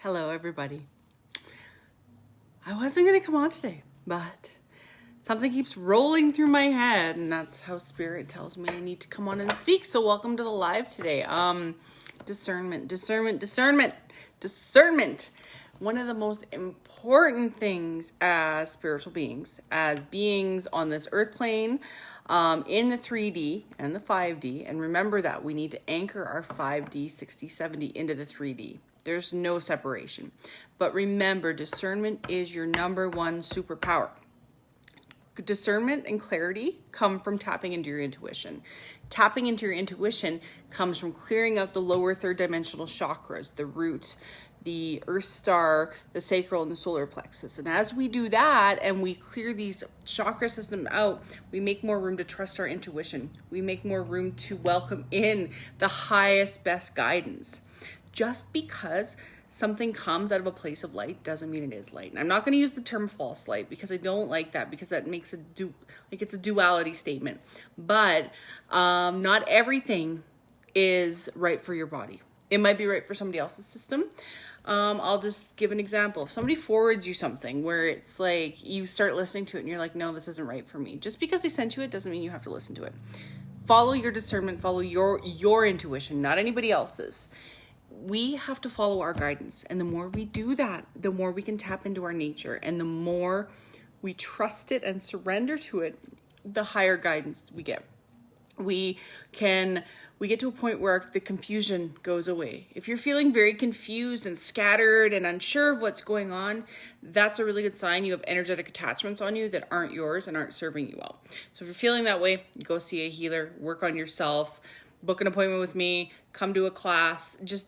Hello, everybody. I wasn't going to come on today, but something keeps rolling through my head, and that's how Spirit tells me I need to come on and speak. So welcome to the live today. Discernment. One of the most important things as spiritual beings, as beings on this earth plane, in the 3D and the 5D. And remember that we need to anchor our 5D, 60, 70 into the 3D. There's no separation. But remember, discernment is your number one superpower. Discernment and clarity come from tapping into your intuition. Tapping into your intuition comes from clearing out the lower third dimensional chakras, the root, the earth star, the sacral, and the solar plexus. And as we do that and we clear these chakra system out, we make more room to trust our intuition. We make more room to welcome in the highest, best guidance. Just because something comes out of a place of light doesn't mean it is light. And I'm not going to use the term false light because I don't like that, because that makes it's a duality statement. But not everything is right for your body. It might be right for somebody else's system. I'll just give an example. If somebody forwards you something where it's like you start listening to it and you're like, no, this isn't right for me. Just because they sent you it doesn't mean you have to listen to it. Follow your discernment, follow your intuition, not anybody else's. We have to follow our guidance. And the more we do that, the more we can tap into our nature. And the more we trust it and surrender to it, the higher guidance we get. We get to a point where the confusion goes away. If you're feeling very confused and scattered and unsure of what's going on, that's a really good sign you have energetic attachments on you that aren't yours and aren't serving you well. So if you're feeling that way, go see a healer, work on yourself, book an appointment with me, come to a class, just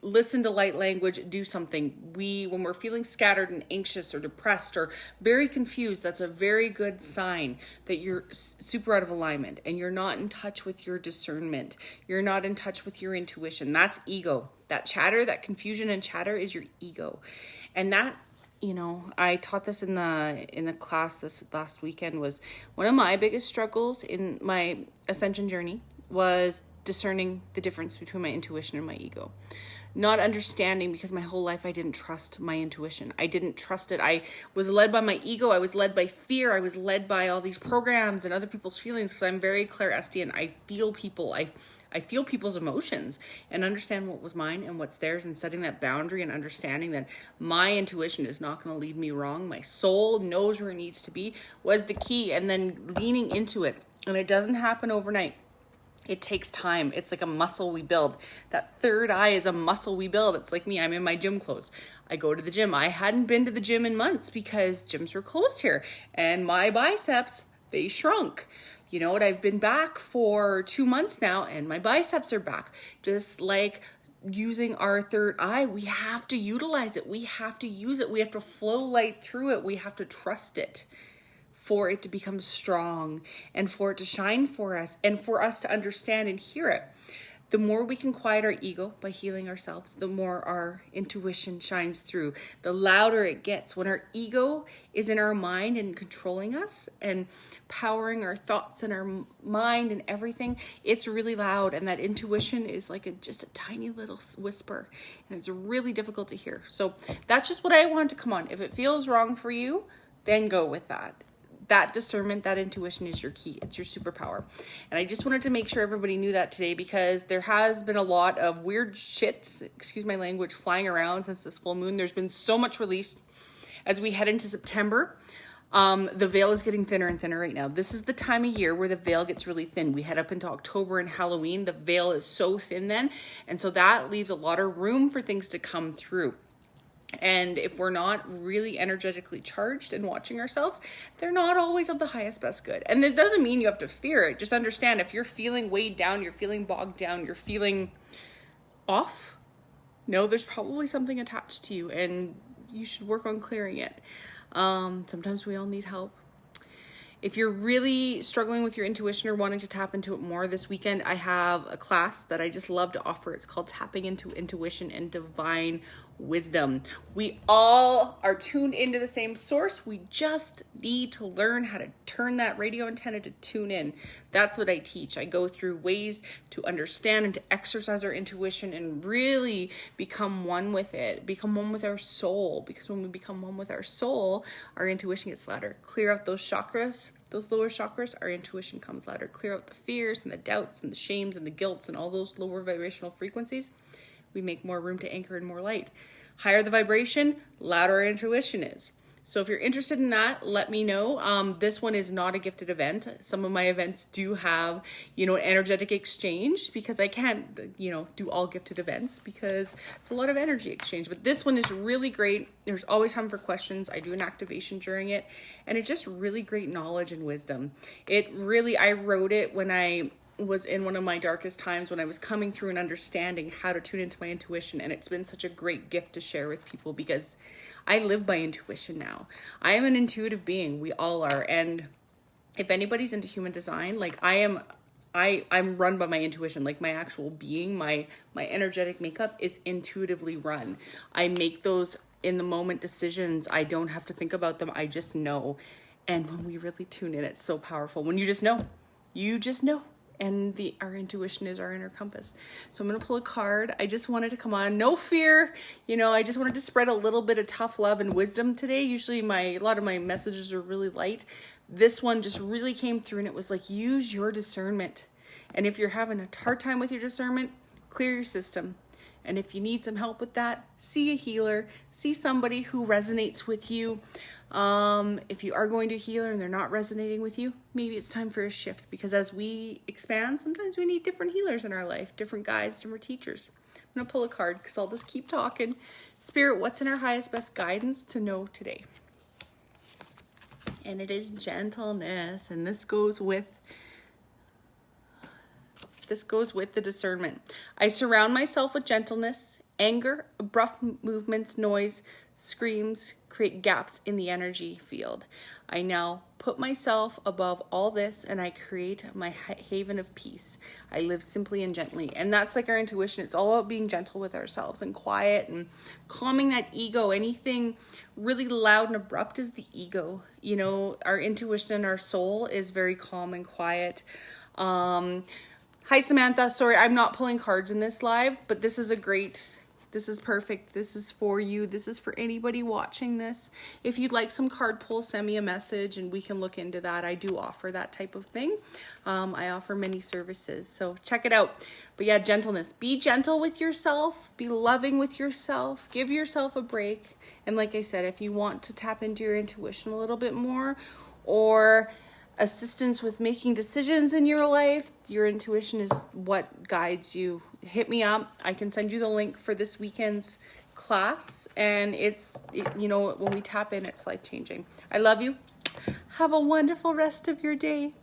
listen to light language, do something. When we're feeling scattered and anxious or depressed or very confused, that's a very good sign that you're super out of alignment and you're not in touch with your discernment. You're not in touch with your intuition. That's ego. That chatter, that confusion and chatter is your ego. And that, I taught this in the class this last weekend, was one of my biggest struggles in my ascension journey was discerning the difference between my intuition and my ego. Not understanding, because my whole life I didn't trust my intuition. I didn't trust it. I was led by my ego. I was led by fear. I was led by all these programs and other people's feelings. So I'm very clairaudient. I feel people. I feel people's emotions and understand what was mine and what's theirs, and setting that boundary and understanding that my intuition is not going to lead me wrong. My soul knows where it needs to be was the key, and then leaning into it. And it doesn't happen overnight. It takes time. It's like a muscle we build. That third eye is a muscle we build. It's like me. I'm in my gym clothes. I go to the gym. I hadn't been to the gym in months because gyms were closed here. And my biceps, they shrunk. You know what? I've been back for 2 months now and my biceps are back. Just like using our third eye, we have to utilize it. We have to use it. We have to flow light through it. We have to trust it for it to become strong and for it to shine for us and for us to understand and hear it. The more we can quiet our ego by healing ourselves, the more our intuition shines through. The louder it gets. When our ego is in our mind and controlling us and powering our thoughts and our mind and everything, it's really loud. And that intuition is like just a tiny little whisper. And it's really difficult to hear. So that's just what I wanted to come on. If it feels wrong for you, then go with that. That discernment, that intuition is your key. It's your superpower. And I just wanted to make sure everybody knew that today, because there has been a lot of weird shit, excuse my language, flying around since this full moon. There's been so much released as we head into September. The veil is getting thinner and thinner right now. This is the time of year where the veil gets really thin. We head up into October and Halloween. The veil is so thin then. And so that leaves a lot of room for things to come through. And if we're not really energetically charged and watching ourselves, they're not always of the highest best good. And that doesn't mean you have to fear it. Just understand, if you're feeling weighed down, you're feeling bogged down, you're feeling off, there's probably something attached to you and you should work on clearing it. Sometimes we all need help. If you're really struggling with your intuition or wanting to tap into it more, this weekend I have a class that I just love to offer. It's called Tapping into Intuition and Divine wisdom. We all are tuned into the same source. We just need to learn how to turn that radio antenna to tune in. That's what I teach. I go through ways to understand and to exercise our intuition and really become one with it, become one with our soul. Because when we become one with our soul, our intuition gets louder. Clear out those chakras, those lower chakras, our intuition comes louder. Clear out the fears and the doubts and the shames and the guilts and all those lower vibrational frequencies. We make more room to anchor in more light. Higher the vibration, louder our intuition is. So if you're interested in that, let me know. This one is not a gifted event. Some of my events do have, an energetic exchange, because I can't, do all gifted events because it's a lot of energy exchange. But this one is really great. There's always time for questions. I do an activation during it, and it's just really great knowledge and wisdom. I wrote it when I was in one of my darkest times, when I was coming through and understanding how to tune into my intuition. And it's been such a great gift to share with people, because I live by intuition now. I am an intuitive being. We all are. And if anybody's into human design, like I'm run by my intuition. Like my actual being, my energetic makeup is intuitively run. I make those in the moment decisions. I don't have to think about them. I just know. And when we really tune in, it's so powerful. When you just know. And our intuition is our inner compass. So I'm going to pull a card. I just wanted to come on. No fear. I just wanted to spread a little bit of tough love and wisdom today. Usually a lot of my messages are really light. This one just really came through, and it was like, use your discernment. And if you're having a hard time with your discernment, clear your system. And if you need some help with that, see a healer. See somebody who resonates with you. If you are going to a healer and they're not resonating with you, maybe it's time for a shift, because as we expand, sometimes we need different healers in our life, different guides, different teachers. I'm going to pull a card because I'll just keep talking. Spirit, what's in our highest, best guidance to know today? And it is gentleness. And this goes with the discernment. I surround myself with gentleness. Anger, abrupt movements, noise, screams create gaps in the energy field. I now put myself above all this, and I create my haven of peace. I live simply and gently. And that's like our intuition. It's all about being gentle with ourselves and quiet and calming that ego. Anything really loud and abrupt is the ego. Our intuition and our soul is very calm and quiet. Hi, Samantha. Sorry, I'm not pulling cards in this live, but this is perfect. This is for you. This is for anybody watching this. If you'd like some card pulls, send me a message and we can look into that. I do offer that type of thing. I offer many services, so check it out. But yeah, gentleness. Be gentle with yourself. Be loving with yourself. Give yourself a break. And like I said, if you want to tap into your intuition a little bit more, or assistance with making decisions in your life, your intuition is what guides you. Hit me up. I can send you the link for this weekend's class, and when we tap in, it's life-changing. I love you. Have a wonderful rest of your day.